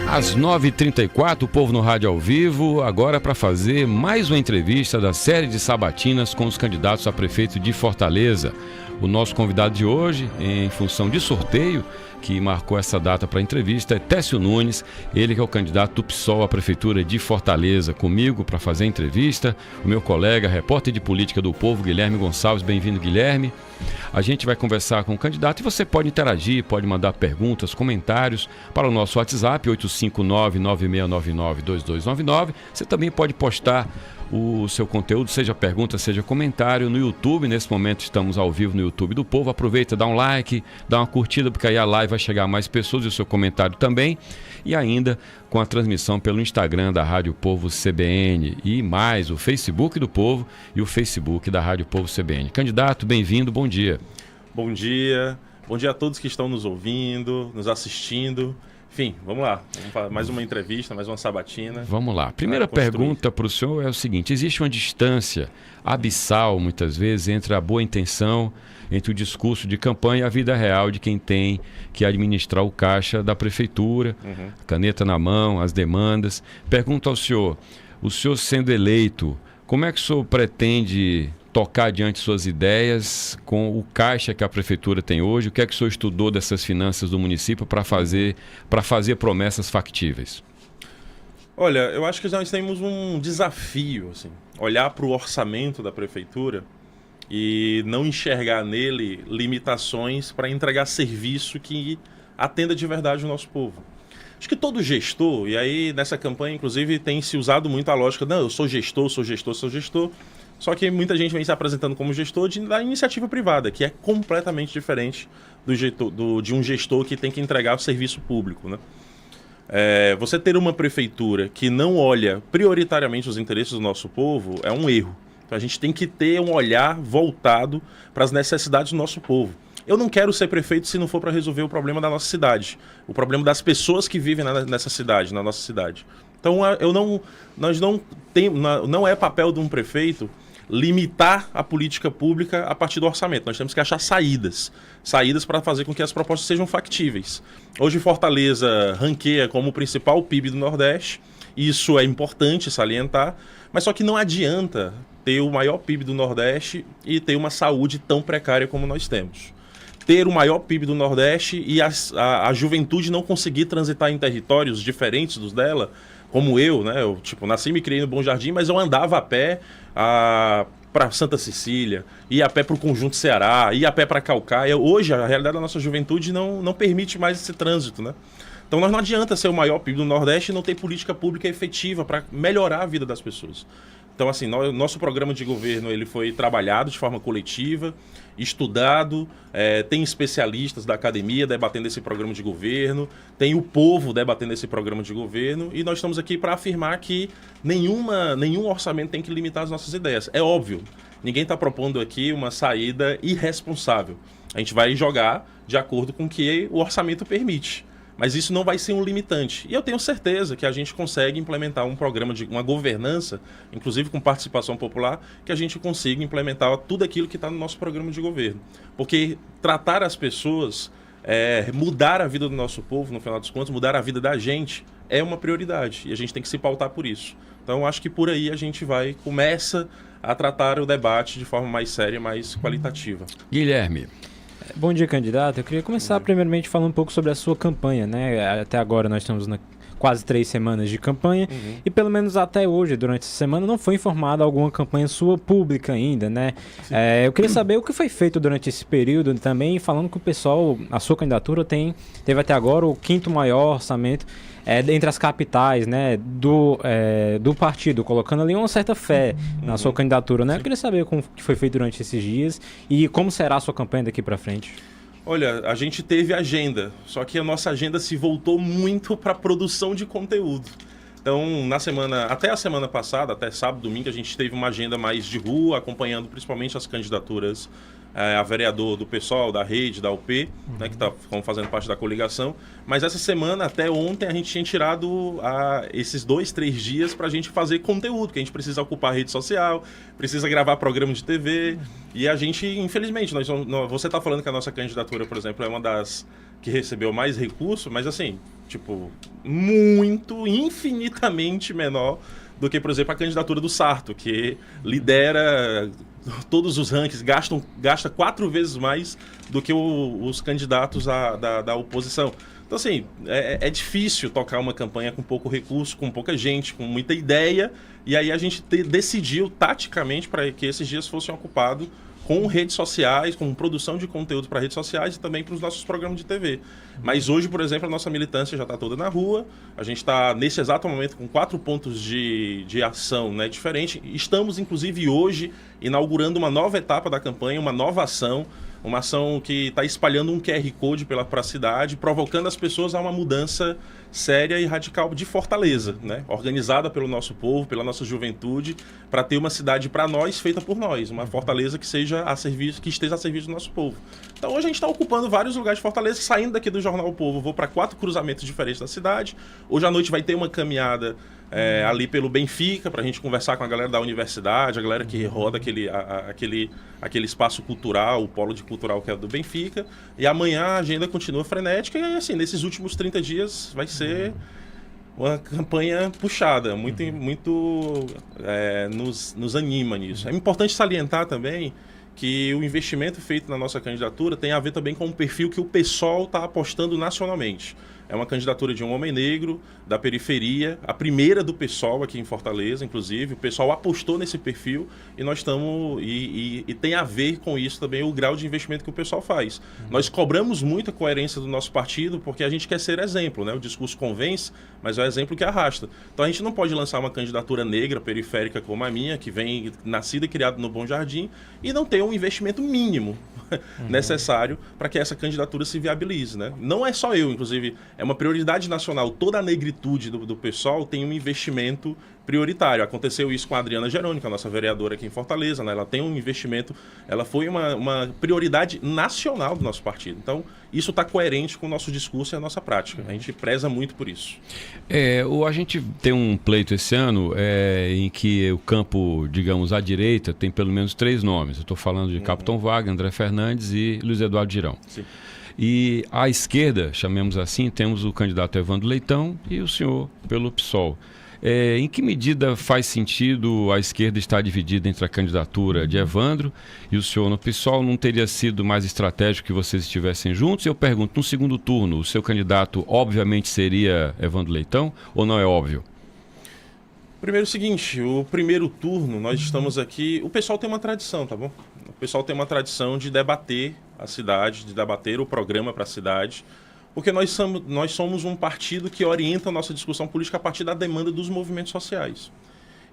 Às 9h34, o Povo no Rádio ao vivo, agora para fazer mais uma entrevista da série de sabatinas com os candidatos a prefeito de Fortaleza. O nosso convidado de hoje, em função de sorteio, que marcou essa data para a entrevista, é Técio Nunes, ele que é o candidato do PSOL à Prefeitura de Fortaleza. Comigo para fazer a entrevista, o meu colega, repórter de política do Povo, Guilherme Gonçalves. Bem-vindo, Guilherme. A gente vai conversar com o candidato e você pode interagir, pode mandar perguntas, comentários para o nosso WhatsApp, 859-9699-2299. Você também pode postar o seu conteúdo, seja pergunta, seja comentário, no YouTube. Nesse momento estamos ao vivo no YouTube do Povo. Aproveita, dá um like, dá uma curtida, porque aí a live vai chegar a mais pessoas e o seu comentário também. E ainda com a transmissão pelo Instagram da Rádio Povo CBN e mais o Facebook do Povo e o Facebook da Rádio Povo CBN. Candidato, bem-vindo, bom dia. Bom dia a todos que estão nos ouvindo, nos assistindo. Enfim, vamos lá. Vamos para mais uma entrevista, mais uma sabatina. Vamos lá. Primeira pergunta para o senhor é o seguinte: existe uma distância abissal, muitas vezes, entre a boa intenção, entre o discurso de campanha e a vida real de quem tem que administrar o caixa da prefeitura, caneta na mão, as demandas. Pergunto ao senhor, o senhor sendo eleito, como é que o senhor pretende tocar adiante suas ideias com o caixa que a prefeitura tem hoje? O que é que o senhor estudou dessas finanças do município para fazer promessas factíveis? Olha, eu acho que nós temos um desafio, assim, olhar para o orçamento da prefeitura e não enxergar nele limitações para entregar serviço que atenda de verdade o nosso povo. Acho que todo gestor, e aí nessa campanha inclusive tem se usado muito a lógica, não, eu sou gestor, só que muita gente vem se apresentando como gestor da iniciativa privada, que é completamente diferente de um gestor que tem que entregar o serviço público, né? Você ter uma prefeitura que não olha prioritariamente os interesses do nosso povo é um erro. Então a gente tem que ter um olhar voltado para as necessidades do nosso povo. Eu não quero ser prefeito se não for para resolver o problema da nossa cidade, o problema das pessoas que vivem nessa cidade, na nossa cidade. Então não é papel de um prefeito limitar a política pública a partir do orçamento. Nós temos que achar saídas para fazer com que as propostas sejam factíveis. Hoje Fortaleza ranqueia como o principal PIB do Nordeste, isso é importante salientar, mas só que não adianta ter o maior PIB do Nordeste e ter uma saúde tão precária como nós temos. Ter o maior PIB do Nordeste e a juventude não conseguir transitar em territórios diferentes dos dela, como eu, né? Eu nasci e me criei no Bom Jardim, mas eu andava a pé para Santa Cecília, ia a pé para o Conjunto Ceará, ia a pé para Caucaia. Hoje, a realidade da nossa juventude não permite mais esse trânsito, né? Então, não adianta ser o maior PIB do Nordeste e não ter política pública efetiva para melhorar a vida das pessoas. Então, assim, nosso programa de governo ele foi trabalhado de forma coletiva, estudado, tem especialistas da academia debatendo esse programa de governo, tem o povo debatendo esse programa de governo, e nós estamos aqui para afirmar que nenhum orçamento tem que limitar as nossas ideias. É óbvio, ninguém está propondo aqui uma saída irresponsável. A gente vai jogar de acordo com o que o orçamento permite. Mas isso não vai ser um limitante. E eu tenho certeza que a gente consegue implementar um programa de uma governança, inclusive com participação popular, que a gente consiga implementar tudo aquilo que está no nosso programa de governo. Porque tratar as pessoas, mudar a vida do nosso povo, no final dos contos, mudar a vida da gente, é uma prioridade. E a gente tem que se pautar por isso. Então, acho que por aí a gente começa a tratar o debate de forma mais séria e mais qualitativa. Guilherme. Bom dia, candidato. Eu queria começar primeiramente falando um pouco sobre a sua campanha, né? Até agora nós estamos quase 3 semanas de campanha e pelo menos até hoje, durante essa semana, não foi informada alguma campanha sua pública ainda, né? Eu queria saber o que foi feito durante esse período também, falando que o pessoal, a sua candidatura teve até agora o 5º maior orçamento entre as capitais, né, do partido, colocando ali uma certa fé na sua candidatura, né? Eu queria saber como que foi feito durante esses dias e como será a sua campanha daqui para frente. Olha, a gente teve agenda, só que a nossa agenda se voltou muito para produção de conteúdo. Então, até a semana passada, até sábado, domingo, a gente teve uma agenda mais de rua, acompanhando principalmente as candidaturas a vereador do PSOL, da Rede, da UP, né, que estão fazendo parte da coligação. Mas essa semana, até ontem, a gente tinha tirado esses 2, 3 dias para a gente fazer conteúdo, que a gente precisa ocupar a rede social, precisa gravar programa de TV. E a gente, infelizmente, você está falando que a nossa candidatura, por exemplo, é uma das que recebeu mais recursos, mas assim, tipo, muito, infinitamente menor do que, por exemplo, a candidatura do Sarto, que lidera todos os rankings, gasta 4 vezes mais do que os candidatos da oposição. Então, assim, é difícil tocar uma campanha com pouco recurso, com pouca gente, com muita ideia, e aí a gente decidiu taticamente para que esses dias fossem ocupados com redes sociais, com produção de conteúdo para redes sociais e também para os nossos programas de TV. Mas hoje, por exemplo, a nossa militância já está toda na rua, a gente está, nesse exato momento, com 4 pontos de ação, né, diferente. Estamos, inclusive, hoje, inaugurando uma nova etapa da campanha, uma nova ação, uma ação que está espalhando um QR Code para a cidade, provocando as pessoas a uma mudança séria e radical de Fortaleza, né? Organizada pelo nosso povo, pela nossa juventude, para ter uma cidade para nós, feita por nós, uma Fortaleza que esteja a serviço do nosso povo. Então hoje a gente está ocupando vários lugares de Fortaleza, saindo daqui do Jornal O Povo, vou para 4 cruzamentos diferentes da cidade. Hoje à noite vai ter uma caminhada ali pelo Benfica, para a gente conversar com a galera da universidade, a galera que roda aquele espaço cultural, o polo de cultural que é do Benfica. E amanhã a agenda continua frenética e assim, nesses últimos 30 dias vai ser uma campanha puxada, muito nos anima nisso. É importante salientar também que o investimento feito na nossa candidatura tem a ver também com o perfil que o PSOL está apostando nacionalmente. É uma candidatura de um homem negro, da periferia, a primeira do PSOL aqui em Fortaleza, inclusive. O PSOL apostou nesse perfil e nós estamos... E tem a ver com isso também o grau de investimento que o PSOL faz. Nós cobramos muita coerência do nosso partido porque a gente quer ser exemplo, né? O discurso convence, mas é o exemplo que arrasta. Então a gente não pode lançar uma candidatura negra, periférica como a minha, que vem nascida e criada no Bom Jardim, e não ter um investimento mínimo necessário para que essa candidatura se viabilize, né? Não é só eu, inclusive, é uma prioridade nacional. Toda a negritude do PSOL tem um investimento prioritário. Aconteceu isso com a Adriana Jerônimo, a nossa vereadora aqui em Fortaleza, né? Ela tem um investimento, ela foi uma prioridade nacional do nosso partido. Então, isso está coerente com o nosso discurso e a nossa prática. A gente preza muito por isso. A gente tem um pleito esse ano em que o campo, digamos, à direita tem pelo menos 3 nomes. Eu estou falando de Capitão Wagner, André Fernandes e Luiz Eduardo Girão. Sim. E à esquerda, chamemos assim, temos o candidato Evandro Leitão e o senhor pelo PSOL. Em que medida faz sentido a esquerda estar dividida entre a candidatura de Evandro e o senhor no PSOL? Não teria sido mais estratégico que vocês estivessem juntos? Eu pergunto, no segundo turno, o seu candidato obviamente seria Evandro Leitão ou não é óbvio? Primeiro o seguinte, o primeiro turno, nós estamos aqui... O pessoal tem uma tradição, tá bom? O pessoal tem uma tradição de debater a cidade, de debater o programa para a cidade, porque nós somos um partido que orienta a nossa discussão política a partir da demanda dos movimentos sociais.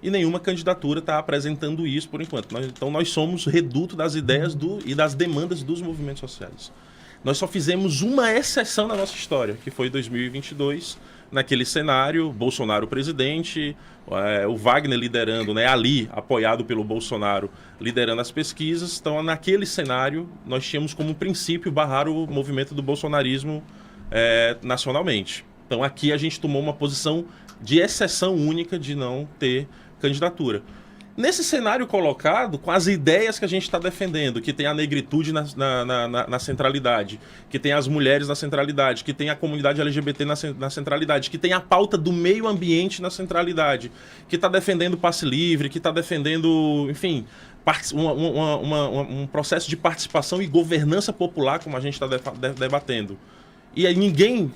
E nenhuma candidatura está apresentando isso por enquanto. Então nós somos reduto das ideias e das demandas dos movimentos sociais. Nós só fizemos uma exceção na nossa história, que foi 2022, naquele cenário, Bolsonaro presidente, o Wagner liderando, né, ali, apoiado pelo Bolsonaro, liderando as pesquisas. Então, naquele cenário, nós tínhamos como princípio barrar o movimento do bolsonarismo nacionalmente. Então, aqui a gente tomou uma posição de exceção única de não ter candidatura. Nesse cenário colocado, com as ideias que a gente está defendendo, que tem a negritude na centralidade, que tem as mulheres na centralidade, que tem a comunidade LGBT na centralidade, que tem a pauta do meio ambiente na centralidade, que está defendendo passe livre, que está defendendo, enfim, um processo de participação e governança popular, como a gente está debatendo. E aí ninguém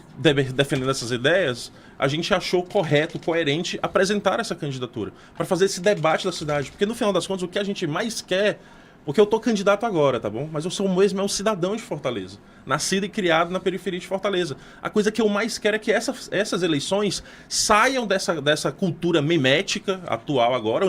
defendendo essas ideias, a gente achou correto, coerente apresentar essa candidatura para fazer esse debate da cidade. Porque no final das contas, o que a gente mais quer... Porque eu tô candidato agora, tá bom? Mas eu sou mesmo um cidadão de Fortaleza. Nascido e criado na periferia de Fortaleza. A coisa que eu mais quero é que essas eleições saiam dessa cultura memética atual agora,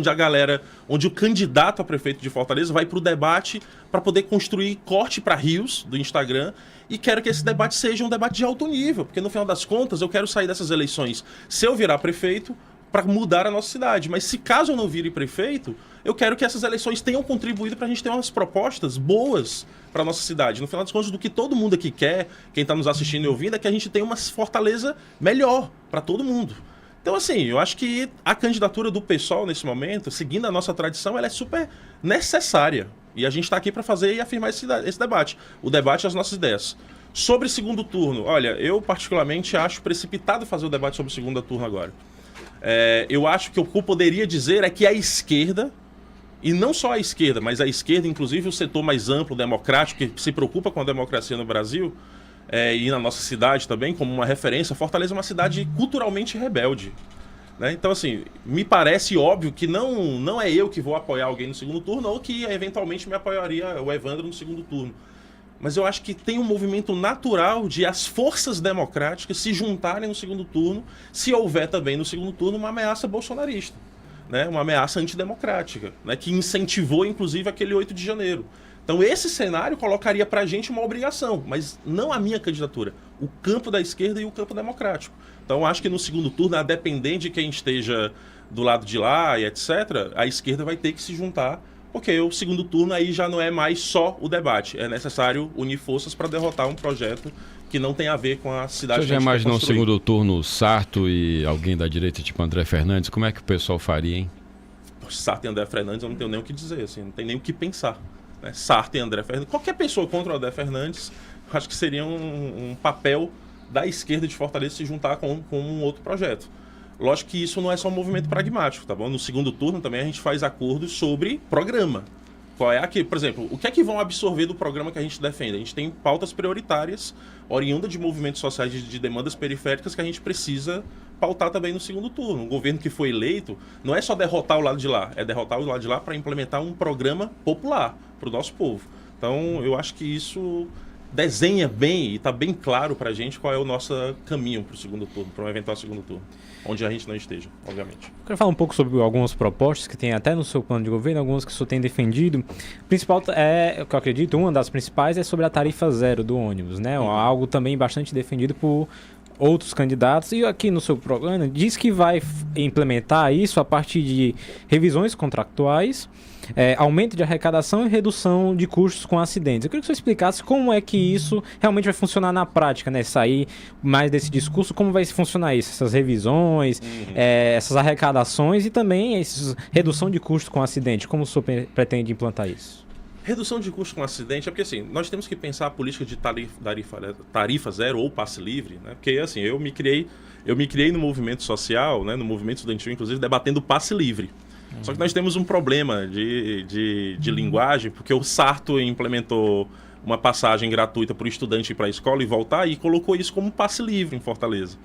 onde o candidato a prefeito de Fortaleza vai pro debate para poder construir corte para rios do Instagram. E quero que esse debate seja um debate de alto nível. Porque no final das contas, eu quero sair dessas eleições. Se eu virar prefeito, para mudar a nossa cidade. Mas se caso eu não vire prefeito, eu quero que essas eleições tenham contribuído para a gente ter umas propostas boas para a nossa cidade. No final das contas, do que todo mundo aqui quer, quem está nos assistindo e ouvindo, é que a gente tenha uma Fortaleza melhor para todo mundo. Então, assim, eu acho que a candidatura do PSOL nesse momento, seguindo a nossa tradição, ela é super necessária. E a gente está aqui para fazer e afirmar esse debate. O debate das nossas ideias. Sobre segundo turno, olha, eu particularmente acho precipitado fazer o debate sobre o segundo turno agora. Eu acho que o que eu poderia dizer é que a esquerda, e não só a esquerda, mas a esquerda, inclusive o setor mais amplo, democrático, que se preocupa com a democracia no Brasil, e na nossa cidade também, como uma referência, Fortaleza é uma cidade culturalmente rebelde. Né? Então, assim, me parece óbvio que não é eu que vou apoiar alguém no segundo turno, ou que eventualmente me apoiaria o Evandro no segundo turno. Mas eu acho que tem um movimento natural de as forças democráticas se juntarem no segundo turno, se houver também no segundo turno uma ameaça bolsonarista, né? Uma ameaça antidemocrática, né? Que incentivou, inclusive, aquele 8 de janeiro. Então, esse cenário colocaria para a gente uma obrigação, mas não a minha candidatura, o campo da esquerda e o campo democrático. Então, acho que no segundo turno, a depender de quem esteja do lado de lá e etc., a esquerda vai ter que se juntar, porque o segundo turno aí já não é mais só o debate. É necessário unir forças para derrotar um projeto que não tem a ver com a cidade. Você já imaginou um segundo turno Sarto e alguém da direita, tipo André Fernandes? Como é que o pessoal faria, hein? Sarto e André Fernandes, eu não tenho nem o que dizer, assim, não tem nem o que pensar. Né? Sarto e André Fernandes. Qualquer pessoa contra o André Fernandes, eu acho que seria um papel da esquerda de Fortaleza se juntar com um outro projeto. Lógico que isso não é só um movimento pragmático, tá bom? No segundo turno também a gente faz acordos sobre programa. Qual é aqui? Por exemplo, o que é que vão absorver do programa que a gente defende? A gente tem pautas prioritárias, oriundas de movimentos sociais de demandas periféricas que a gente precisa pautar também no segundo turno. Um governo que foi eleito não é só derrotar o lado de lá, é derrotar o lado de lá para implementar um programa popular para o nosso povo. Então, eu acho que isso desenha bem e está bem claro para a gente qual é o nosso caminho para o segundo turno, para um eventual segundo turno, onde a gente não esteja, obviamente. Eu quero falar um pouco sobre algumas propostas que tem até no seu plano de governo, algumas que o senhor tem defendido. O principal é, o que eu acredito, uma das principais é sobre a tarifa zero do ônibus, né? Algo também bastante defendido por outros candidatos, e aqui no seu programa diz que vai implementar isso a partir de revisões contratuais, aumento de arrecadação e redução de custos com acidentes. Eu queria que você explicasse como é que isso realmente vai funcionar na prática, né? Sair mais desse discurso, como vai funcionar isso, essas revisões, essas arrecadações e também essa redução de custos com acidente. Como o senhor pretende implantar isso? Redução de custo com acidente é porque, assim, nós temos que pensar a política de tarifa zero ou passe livre, né? Porque, assim, eu me criei no movimento social, né, no movimento estudantil, inclusive, debatendo passe livre. Só que nós temos um problema de linguagem, porque o Sarto implementou uma passagem gratuita para o estudante ir para a escola e voltar e colocou isso como passe livre em Fortaleza.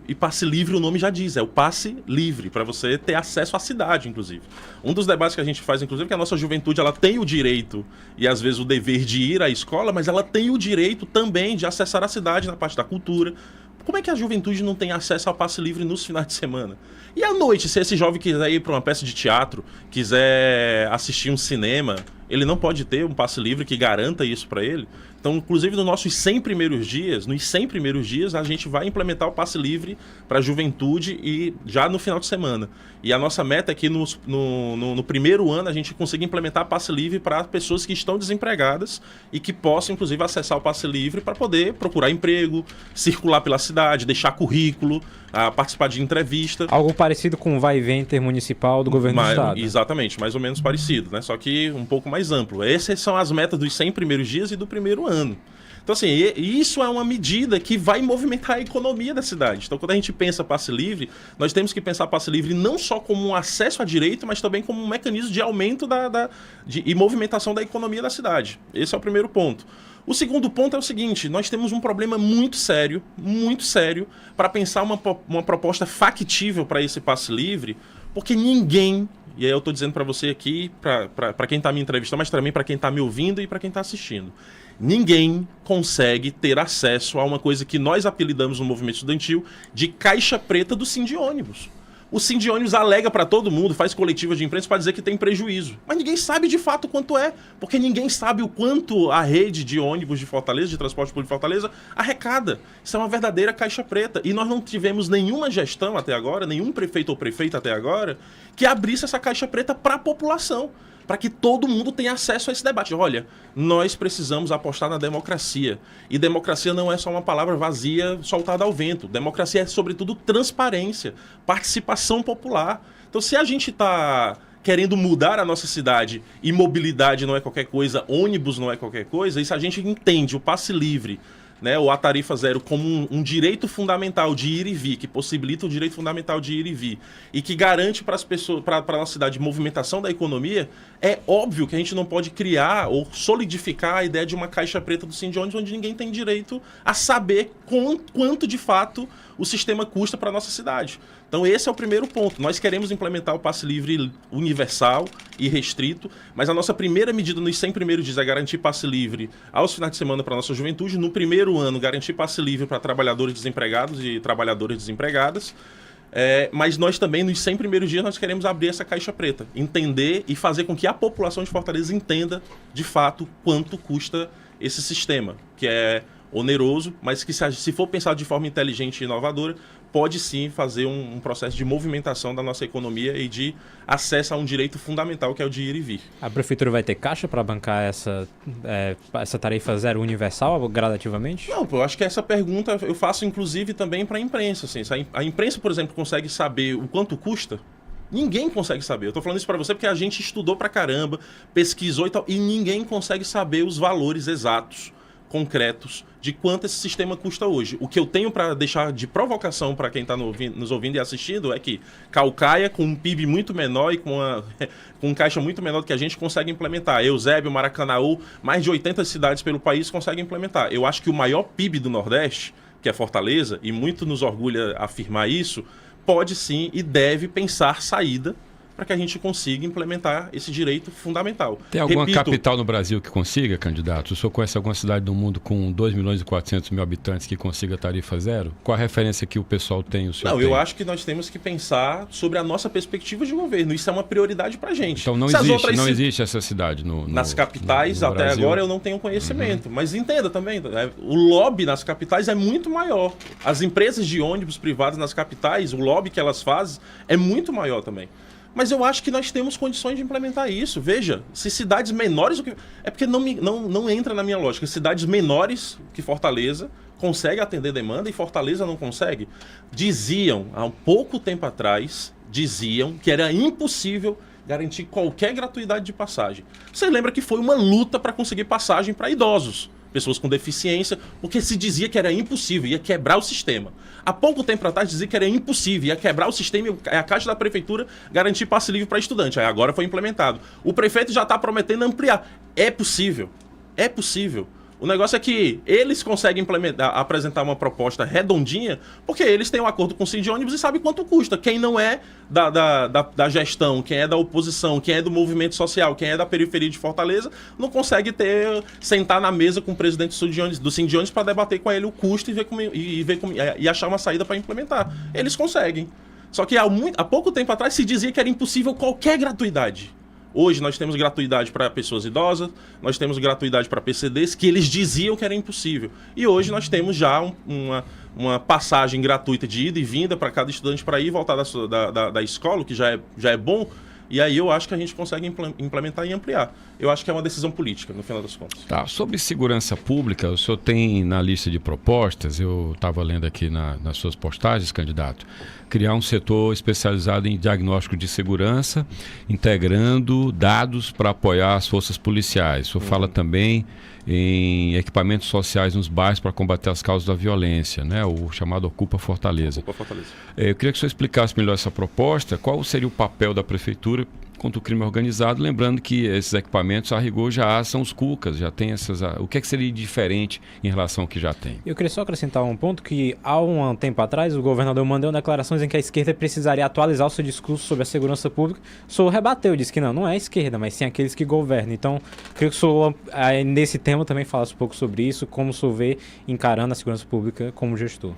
E passe livre, o nome já diz, é o passe livre, para você ter acesso à cidade, inclusive. Um dos debates que a gente faz, inclusive, é que a nossa juventude ela tem o direito e, às vezes, o dever de ir à escola, mas ela tem o direito também de acessar a cidade na parte da cultura. Como é que a juventude não tem acesso ao passe livre nos finais de semana? E à noite, se esse jovem quiser ir para uma peça de teatro, quiser assistir um cinema, ele não pode ter um passe livre que garanta isso para ele? Então, inclusive, nos nossos 100 primeiros dias, a gente vai implementar o passe livre para a juventude e já no final de semana. E a nossa meta é que no primeiro ano a gente consiga implementar passe livre para pessoas que estão desempregadas e que possam, inclusive, acessar o passe livre para poder procurar emprego, circular pela cidade, deixar currículo, participar de entrevista. Algo parecido com o vai e vem intermunicipal do governo do estado. Exatamente, mais ou menos parecido, né? Só que um pouco mais amplo. Essas são as metas dos 100 primeiros dias e do primeiro ano. Então, assim, isso é uma medida que vai movimentar a economia da cidade. Então, quando a gente pensa passe livre, nós temos que pensar passe livre não só como um acesso a direito, mas também como um mecanismo de aumento e movimentação da economia da cidade. Esse é o primeiro ponto. O segundo ponto é o seguinte, nós temos um problema muito sério, para pensar uma proposta factível para esse passe livre, porque ninguém, e aí eu estou dizendo para você aqui, para quem está me entrevistando, mas também para quem está me ouvindo e para quem está assistindo, ninguém consegue ter acesso a uma coisa que nós apelidamos no movimento estudantil de caixa preta do Sindi Ônibus. O Sindônibus alega para todo mundo, faz coletiva de imprensa para dizer que tem prejuízo. Mas ninguém sabe de fato quanto é, porque ninguém sabe o quanto a rede de ônibus de Fortaleza, de transporte público de Fortaleza, arrecada. Isso é uma verdadeira caixa preta. E nós não tivemos nenhuma gestão até agora, nenhum prefeito ou prefeita até agora, que abrisse essa caixa preta para a população, para que todo mundo tenha acesso a esse debate. Olha, nós precisamos apostar na democracia. E democracia não é só uma palavra vazia soltada ao vento. Democracia é, sobretudo, transparência, participação popular. Então, se a gente está querendo mudar a nossa cidade e mobilidade não é qualquer coisa, ônibus não é qualquer coisa, e se a gente entende o passe livre, né, ou a tarifa zero como um direito fundamental de ir e vir, que possibilita o direito fundamental de ir e vir, e que garante para as pessoas, para a nossa cidade, movimentação da economia, é óbvio que a gente não pode criar ou solidificar a ideia de uma caixa preta do Sindônibus onde ninguém tem direito a saber quanto de fato o sistema custa para a nossa cidade. Então esse é o primeiro ponto. Nós queremos implementar o passe livre universal e restrito, mas a nossa primeira medida nos 100 primeiros dias é garantir passe livre aos finais de semana para a nossa juventude. No primeiro ano, garantir passe livre para trabalhadores desempregados e trabalhadoras desempregadas. Mas nós também, nos 100 primeiros dias, nós queremos abrir essa caixa preta, entender e fazer com que a população de Fortaleza entenda, de fato, quanto custa esse sistema, que é oneroso, mas que se for pensado de forma inteligente e inovadora, pode sim fazer um processo de movimentação da nossa economia e de acesso a um direito fundamental, que é o de ir e vir. A prefeitura vai ter caixa para bancar essa tarifa zero universal gradativamente? Não, eu acho que essa pergunta eu faço inclusive também para a imprensa. Assim, se a imprensa, por exemplo, consegue saber o quanto custa, ninguém consegue saber. Eu tô falando isso para você porque a gente estudou pra caramba, pesquisou e tal, e ninguém consegue saber os valores exatos, concretos, de quanto esse sistema custa hoje. O que eu tenho para deixar de provocação para quem está nos ouvindo e assistindo é que Caucaia, com um PIB muito menor e com um caixa muito menor do que a gente, consegue implementar. Eusébio, Maracanaú, mais de 80 cidades pelo país conseguem implementar. Eu acho que o maior PIB do Nordeste, que é Fortaleza, e muito nos orgulha afirmar isso, pode sim e deve pensar saída para que a gente consiga implementar esse direito fundamental. Tem alguma capital no Brasil que consiga, candidato? O senhor conhece alguma cidade do mundo com 2.400.000 habitantes que consiga tarifa zero? Qual a referência que o pessoal tem? Eu acho que nós temos que pensar sobre a nossa perspectiva de governo. Isso é uma prioridade para a gente. Então não existe essa cidade nas capitais, no até Brasil. Agora eu não tenho conhecimento. Mas entenda também, o lobby nas capitais é muito maior. As empresas de ônibus privadas nas capitais, o lobby que elas fazem é muito maior também. Mas eu acho que nós temos condições de implementar isso. Veja, se cidades menores... É porque não entra na minha lógica. Cidades menores que Fortaleza conseguem atender demanda e Fortaleza não consegue. Há um pouco tempo atrás, diziam que era impossível garantir qualquer gratuidade de passagem. Você lembra que foi uma luta para conseguir passagem para idosos, pessoas com deficiência, porque se dizia que era impossível, ia quebrar o sistema. Há pouco tempo atrás dizia que era impossível, ia quebrar o sistema e a Caixa da Prefeitura garantir passe livre para estudante. Aí agora foi implementado. O prefeito já está prometendo ampliar. É possível. É possível. O negócio é que eles conseguem apresentar uma proposta redondinha, porque eles têm um acordo com o Sindônibus e sabem quanto custa. Quem não é da gestão, quem é da oposição, quem é do movimento social, quem é da periferia de Fortaleza, não consegue sentar na mesa com o presidente do Sindônibus para debater com ele o custo e achar uma saída para implementar. Eles conseguem. Só que há pouco tempo atrás se dizia que era impossível qualquer gratuidade. Hoje nós temos gratuidade para pessoas idosas, nós temos gratuidade para PCDs, que eles diziam que era impossível. E hoje nós temos já uma passagem gratuita de ida e vinda para cada estudante para ir e voltar da escola, que já é bom. E aí eu acho que a gente consegue implementar e ampliar. Eu acho que é uma decisão política, no final das contas. Tá. Sobre segurança pública, o senhor tem na lista de propostas, eu estava lendo aqui nas suas postagens, candidato, criar um setor especializado em diagnóstico de segurança, integrando dados para apoiar as forças policiais. O senhor fala também em equipamentos sociais nos bairros para combater as causas da violência, né? O chamado Ocupa Fortaleza. Ocupa Fortaleza. Eu queria que o senhor explicasse melhor essa proposta, qual seria o papel da prefeitura contra o crime organizado, lembrando que esses equipamentos, a rigor, já são os Cucas, já tem essas... O que é que seria diferente em relação ao que já tem? Eu queria só acrescentar um ponto que, há um tempo atrás, o governador mandou declarações em que a esquerda precisaria atualizar o seu discurso sobre a segurança pública. O senhor rebateu, disse que não é a esquerda, mas sim aqueles que governam. Então, queria que o senhor, nesse tema, também falasse um pouco sobre isso, como o senhor vê encarando a segurança pública como gestor.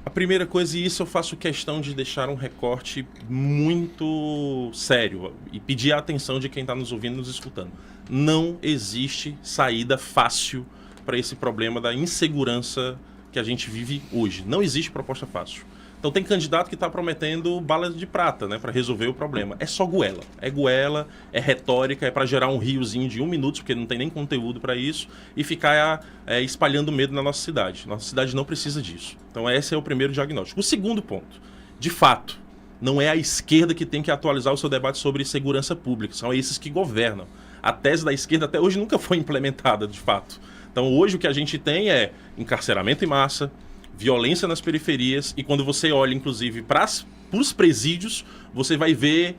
A primeira coisa, e isso eu faço questão de deixar um recorte muito sério e pedir a atenção de quem está nos ouvindo e nos escutando. Não existe saída fácil para esse problema da insegurança que a gente vive hoje. Não existe proposta fácil. Então tem candidato que está prometendo balas de prata, né, para resolver o problema. É só goela. É goela, é retórica, é para gerar um riozinho de 1 minuto, porque não tem nem conteúdo para isso, e ficar espalhando medo na nossa cidade. Nossa cidade não precisa disso. Então esse é o primeiro diagnóstico. O segundo ponto, de fato, não é a esquerda que tem que atualizar o seu debate sobre segurança pública, são esses que governam. A tese da esquerda até hoje nunca foi implementada, de fato. Então hoje o que a gente tem é encarceramento em massa, violência nas periferias, e quando você olha, inclusive, para os presídios, você vai ver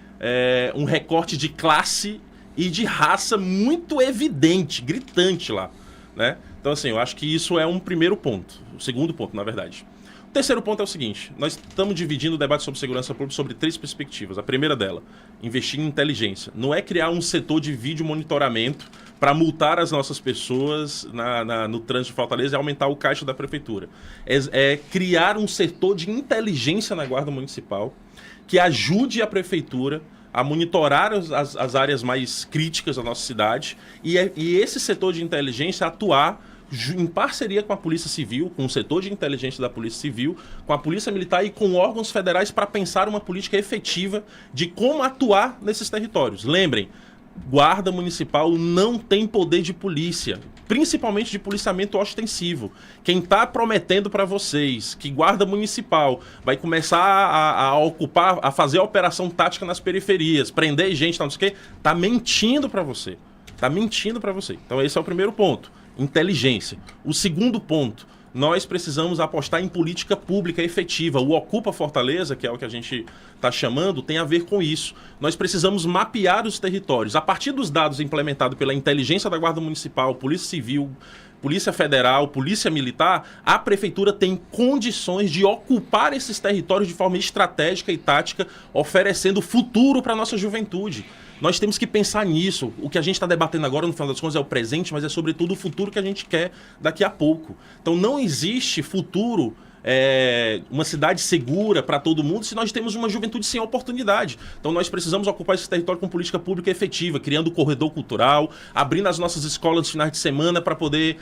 um recorte de classe e de raça muito evidente, gritante lá, né? Então, assim, eu acho que isso é um primeiro ponto, o segundo ponto, na verdade. O terceiro ponto é o seguinte, nós estamos dividindo o debate sobre segurança pública sobre 3 perspectivas. A primeira dela, investir em inteligência. Não é criar um setor de vídeo monitoramento para multar as nossas pessoas no trânsito de Fortaleza e aumentar o caixa da prefeitura. É criar um setor de inteligência na Guarda Municipal que ajude a prefeitura a monitorar as áreas mais críticas da nossa cidade e esse setor de inteligência atuar em parceria com a Polícia Civil, com o setor de inteligência da Polícia Civil, com a Polícia Militar e com órgãos federais para pensar uma política efetiva de como atuar nesses territórios. Lembrem, Guarda Municipal não tem poder de polícia, principalmente de policiamento ostensivo. Quem está prometendo para vocês que Guarda Municipal vai começar a ocupar, a fazer a operação tática nas periferias, prender gente, não sei o quê, tá mentindo para você. Tá mentindo para você. Então esse é o primeiro ponto, inteligência. O segundo ponto, nós precisamos apostar em política pública efetiva. O Ocupa Fortaleza, que é o que a gente está chamando, tem a ver com isso. Nós precisamos mapear os territórios. A partir dos dados implementados pela inteligência da Guarda Municipal, Polícia Civil, Polícia Federal, Polícia Militar, a Prefeitura tem condições de ocupar esses territórios de forma estratégica e tática, oferecendo futuro para a nossa juventude. Nós temos que pensar nisso. O que a gente está debatendo agora, no final das contas, é o presente, mas é sobretudo o futuro que a gente quer daqui a pouco. Então não existe futuro, uma cidade segura para todo mundo se nós temos uma juventude sem oportunidade. Então nós precisamos ocupar esse território com política pública efetiva, criando o corredor cultural, abrindo as nossas escolas nos finais de semana para poder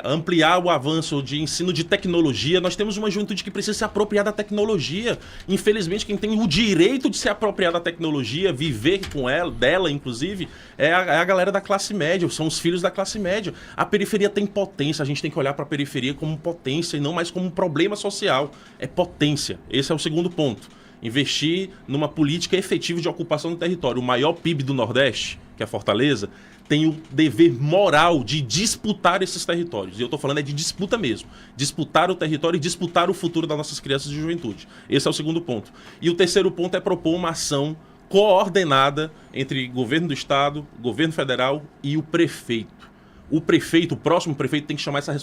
ampliar o avanço de ensino de tecnologia. Nós temos uma juventude que precisa se apropriar da tecnologia. Infelizmente, quem tem o direito de se apropriar da tecnologia, viver com ela, dela inclusive, é a galera da classe média, são os filhos da classe média. A periferia tem potência, a gente tem que olhar para a periferia como potência e não mais como um problema social. É potência. Esse é o segundo ponto. Investir numa política efetiva de ocupação do território. O maior PIB do Nordeste, que é Fortaleza, tem o dever moral de disputar esses territórios. E eu estou falando de disputa mesmo. Disputar o território e disputar o futuro das nossas crianças e juventude. Esse é o segundo ponto. E o terceiro ponto é propor uma ação coordenada entre governo do estado, governo federal e o prefeito. O prefeito, o próximo prefeito, tem que chamar essa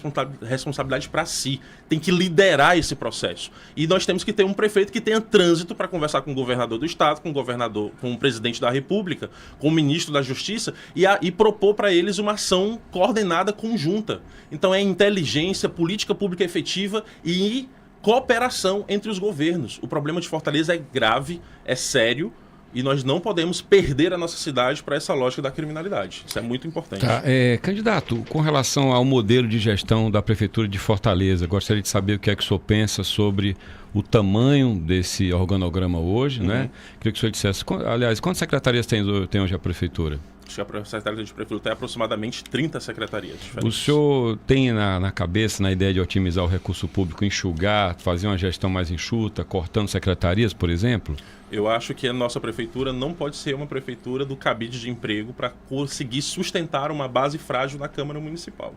responsabilidade para si, tem que liderar esse processo. E nós temos que ter um prefeito que tenha trânsito para conversar com o governador do estado, com o presidente da República, com o ministro da Justiça e propor para eles uma ação coordenada conjunta. Então é inteligência, política pública efetiva e cooperação entre os governos. O problema de Fortaleza é grave, é sério, e nós não podemos perder a nossa cidade para essa lógica da criminalidade. Isso é muito importante. Tá, candidato, com relação ao modelo de gestão da Prefeitura de Fortaleza, gostaria de saber o que é que o senhor pensa sobre o tamanho desse organograma hoje, né? Queria que o senhor dissesse, aliás, quantas secretarias tem hoje a Prefeitura? Acho que a Secretaria de Prefeitura tem aproximadamente 30 secretarias diferentes. O senhor tem na cabeça, na ideia de otimizar o recurso público, enxugar, fazer uma gestão mais enxuta, cortando secretarias, por exemplo? Eu acho que a nossa prefeitura não pode ser uma prefeitura do cabide de emprego para conseguir sustentar uma base frágil na Câmara Municipal.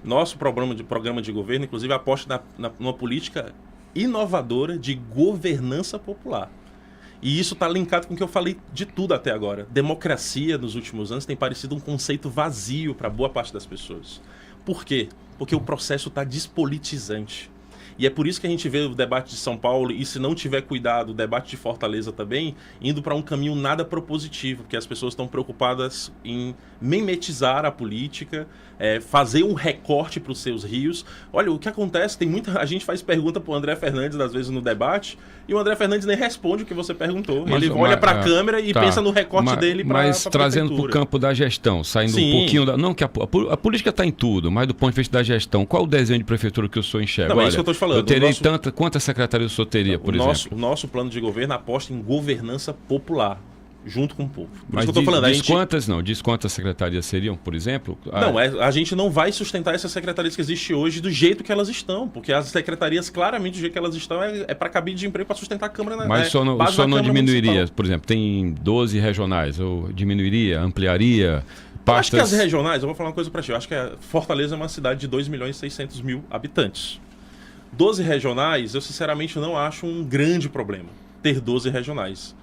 Nosso programa de governo, inclusive, aposta numa política inovadora de governança popular. E isso está linkado com o que eu falei de tudo até agora. Democracia, nos últimos anos, tem parecido um conceito vazio para boa parte das pessoas. Por quê? Porque o processo está despolitizante. E é por isso que a gente vê o debate de São Paulo, e se não tiver cuidado, o debate de Fortaleza também, indo para um caminho nada propositivo, porque as pessoas estão preocupadas em mimetizar a política, fazer um recorte para os seus rios. Olha, o que acontece, a gente faz pergunta para o André Fernandes, às vezes, no debate, e o André Fernandes nem responde o que você perguntou. Ele olha para a câmera e pensa no recorte dele para Mas trazendo para o campo da gestão, saindo um pouquinho da... Não, que a política está em tudo, mas do ponto de vista da gestão, qual o desenho de prefeitura que o senhor enxerga? Não, é isso que eu estou te falando. Eu terei quantas secretarias o senhor teria, por exemplo? O nosso plano de governo aposta em governança popular, junto com o povo. Mas diz quantas secretarias seriam, por exemplo? Não, a gente não vai sustentar essas secretarias que existem hoje do jeito que elas estão, porque as secretarias, claramente, do jeito que elas estão, é para cabide de emprego para sustentar a Câmara. Mas o senhor não diminuiria, municipal. Por exemplo, tem 12 regionais, ou diminuiria, ampliaria... Eu acho que as regionais, eu vou falar uma coisa para ti, eu acho que Fortaleza é uma cidade de 2.600.000 habitantes. 12 regionais, eu sinceramente não acho um grande problema ter 12 regionais.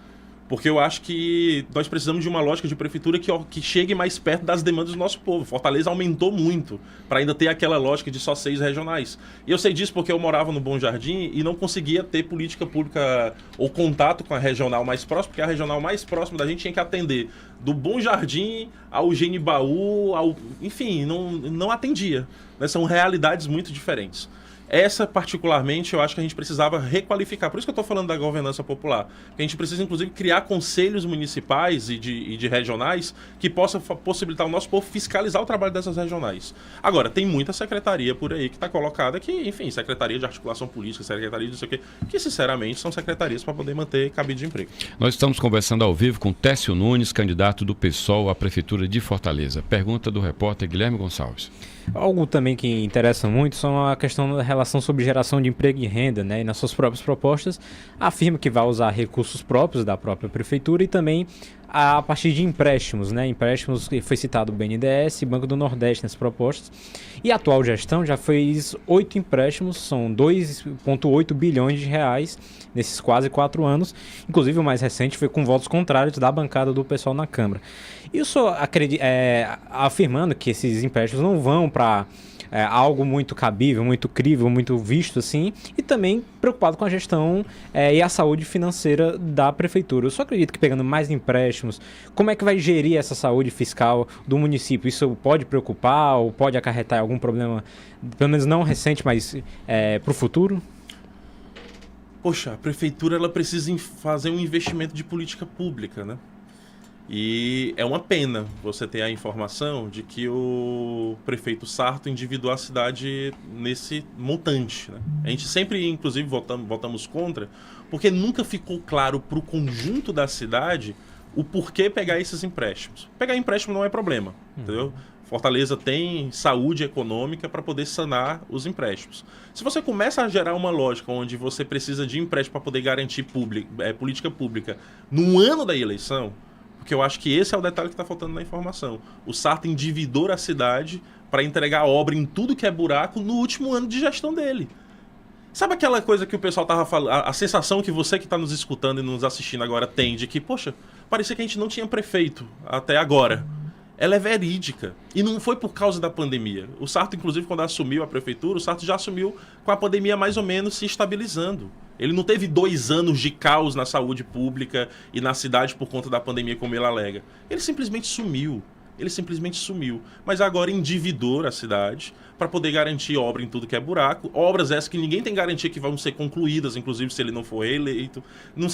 Porque eu acho que nós precisamos de uma lógica de prefeitura que chegue mais perto das demandas do nosso povo. Fortaleza aumentou muito para ainda ter aquela lógica de só 6 regionais. E eu sei disso porque eu morava no Bom Jardim e não conseguia ter política pública ou contato com a regional mais próxima, porque a regional mais próxima da gente tinha que atender do Bom Jardim ao Genibaú, enfim, não atendia. Né? São realidades muito diferentes. Essa, particularmente, eu acho que a gente precisava requalificar. Por isso que eu estou falando da governança popular. A gente precisa, inclusive, criar conselhos municipais e de regionais que possam possibilitar o nosso povo fiscalizar o trabalho dessas regionais. Agora, tem muita secretaria por aí que está colocada que, enfim, secretaria de articulação política, secretaria de não sei o quê, que, sinceramente, são secretarias para poder manter cabide de emprego. Nós estamos conversando ao vivo com Técio Nunes, candidato do PSOL à Prefeitura de Fortaleza. Pergunta do repórter Guilherme Gonçalves. Algo também que interessa muito são a questão da relação sobre geração de emprego e renda, né? E nas suas próprias propostas afirma que vai usar recursos próprios da própria prefeitura e também a partir de empréstimos, né? Empréstimos que foi citado o BNDES e Banco do Nordeste nessas propostas. E a atual gestão já fez 8 empréstimos, são 2,8 bilhões de reais nesses quase 4 anos. Inclusive o mais recente foi com votos contrários da bancada do pessoal na Câmara. E eu só afirmando que esses empréstimos não vão para algo muito cabível, muito crível, muito visto assim, e também preocupado com a gestão e a saúde financeira da prefeitura. Eu só acredito que pegando mais empréstimos, como é que vai gerir essa saúde fiscal do município? Isso pode preocupar ou pode acarretar algum problema, pelo menos não recente, mas para o futuro? Poxa, a prefeitura ela precisa fazer um investimento de política pública, né? E é uma pena você ter a informação de que o prefeito Sarto endividou a cidade nesse montante, né? A gente sempre, inclusive, votamos contra, porque nunca ficou claro para o conjunto da cidade o porquê pegar esses empréstimos. Pegar empréstimo não é problema, entendeu? Fortaleza tem saúde econômica para poder sanar os empréstimos. Se você começa a gerar uma lógica onde você precisa de empréstimo para poder garantir política pública no ano da eleição, porque eu acho que esse é o detalhe que está faltando na informação. O Sarto endividou a cidade para entregar obra em tudo que é buraco no último ano de gestão dele. Sabe aquela coisa que o pessoal estava falando, a sensação que você que está nos escutando e nos assistindo agora tem de que, poxa, parecia que a gente não tinha prefeito até agora. Ela é verídica. E não foi por causa da pandemia. O Sarto, inclusive, quando assumiu a prefeitura, o Sarto já assumiu com a pandemia mais ou menos se estabilizando. Ele não teve 2 anos de caos na saúde pública e na cidade por conta da pandemia, como ele alega. Ele simplesmente sumiu. Mas agora endividou a cidade para poder garantir obra em tudo que é buraco. Obras essas que ninguém tem garantia que vão ser concluídas, inclusive se ele não for reeleito. Não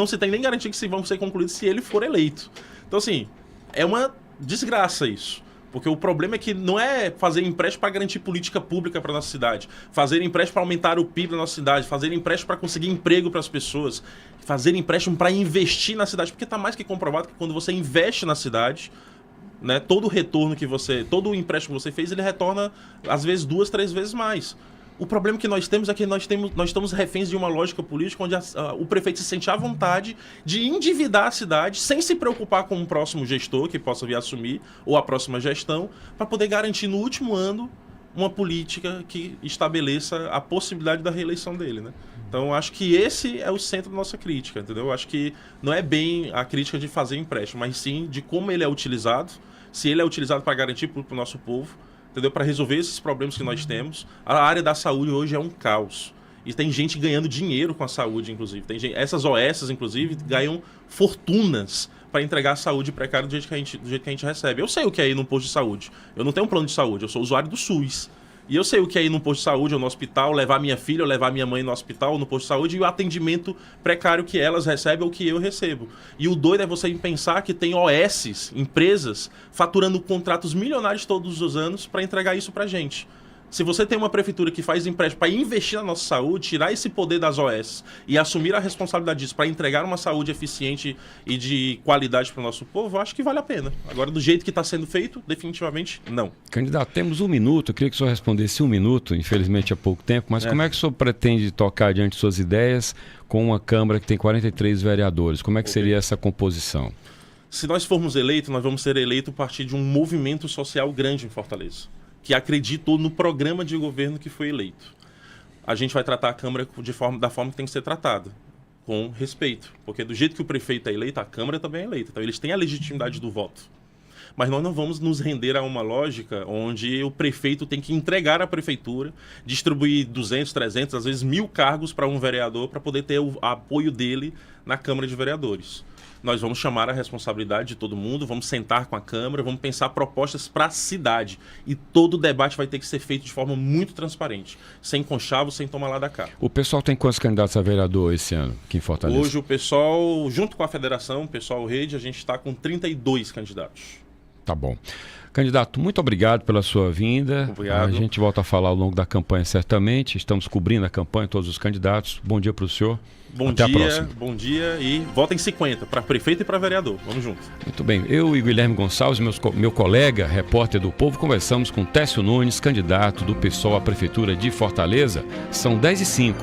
se tem nem garantia que vão ser concluídas se ele for eleito. Então, assim, é uma desgraça isso. Porque o problema é que não é fazer empréstimo para garantir política pública para nossa cidade, fazer empréstimo para aumentar o PIB da nossa cidade, fazer empréstimo para conseguir emprego para as pessoas, fazer empréstimo para investir na cidade, porque está mais que comprovado que quando você investe na cidade, né, todo o retorno todo o empréstimo que você fez, ele retorna às vezes 2, 3 vezes mais. O problema que nós temos é que nós estamos reféns de uma lógica política onde o prefeito se sente à vontade de endividar a cidade sem se preocupar com um próximo gestor que possa vir assumir ou a próxima gestão para poder garantir no último ano uma política que estabeleça a possibilidade da reeleição dele, né? Então, acho que esse é o centro da nossa crítica, entendeu? Acho que não é bem a crítica de fazer empréstimo, mas sim de como ele é utilizado, se ele é utilizado para garantir para o nosso povo, entendeu? Para resolver esses problemas que nós temos. A área da saúde hoje é um caos. E tem gente ganhando dinheiro com a saúde, inclusive. Essas OS, inclusive, ganham fortunas para entregar a saúde precária do jeito que a gente recebe. Eu sei o que é ir num posto de saúde. Eu não tenho um plano de saúde, eu sou usuário do SUS. E eu sei o que é ir num posto de saúde ou no hospital, levar minha filha ou levar minha mãe no hospital ou no posto de saúde e o atendimento precário que elas recebem ou que eu recebo. E o doido é você pensar que tem OS, empresas, faturando contratos milionários todos os anos para entregar isso pra gente. Se você tem uma prefeitura que faz empréstimo para investir na nossa saúde, tirar esse poder das OS e assumir a responsabilidade disso para entregar uma saúde eficiente e de qualidade para o nosso povo, eu acho que vale a pena. Agora, do jeito que está sendo feito, definitivamente não. Candidato, temos 1 minuto. Eu queria que o senhor respondesse 1 minuto, infelizmente há pouco tempo, mas como é que o senhor pretende tocar adiante suas ideias com uma Câmara que tem 43 vereadores? Como é que seria essa composição? Se nós formos eleitos, nós vamos ser eleitos a partir de um movimento social grande em Fortaleza, que acreditou no programa de governo que foi eleito. A gente vai tratar a Câmara da forma que tem que ser tratada, com respeito. Porque do jeito que o prefeito é eleito, a Câmara também é eleita. Então eles têm a legitimidade do voto. Mas nós não vamos nos render a uma lógica onde o prefeito tem que entregar à prefeitura, distribuir 200, 300, às vezes 1.000 cargos para um vereador para poder ter o apoio dele na Câmara de Vereadores. Nós vamos chamar a responsabilidade de todo mundo, vamos sentar com a Câmara, vamos pensar propostas para a cidade. E todo o debate vai ter que ser feito de forma muito transparente, sem conchavo, sem tomar lá da cá. O pessoal tem quantos candidatos a vereador esse ano aqui em Fortaleza? Hoje o pessoal, junto com a federação, o pessoal rede, a gente está com 32 candidatos. Tá bom. Candidato, muito obrigado pela sua vinda. Obrigado. A gente volta a falar ao longo da campanha, certamente. Estamos cobrindo a campanha, todos os candidatos. Bom dia para o senhor. Até a próxima. Bom dia e votem 50 para prefeito e para vereador. Vamos junto. Muito bem. Eu e Guilherme Gonçalves, meu colega, repórter do Povo, conversamos com Técio Nunes, candidato do PSOL à Prefeitura de Fortaleza. São 10h05.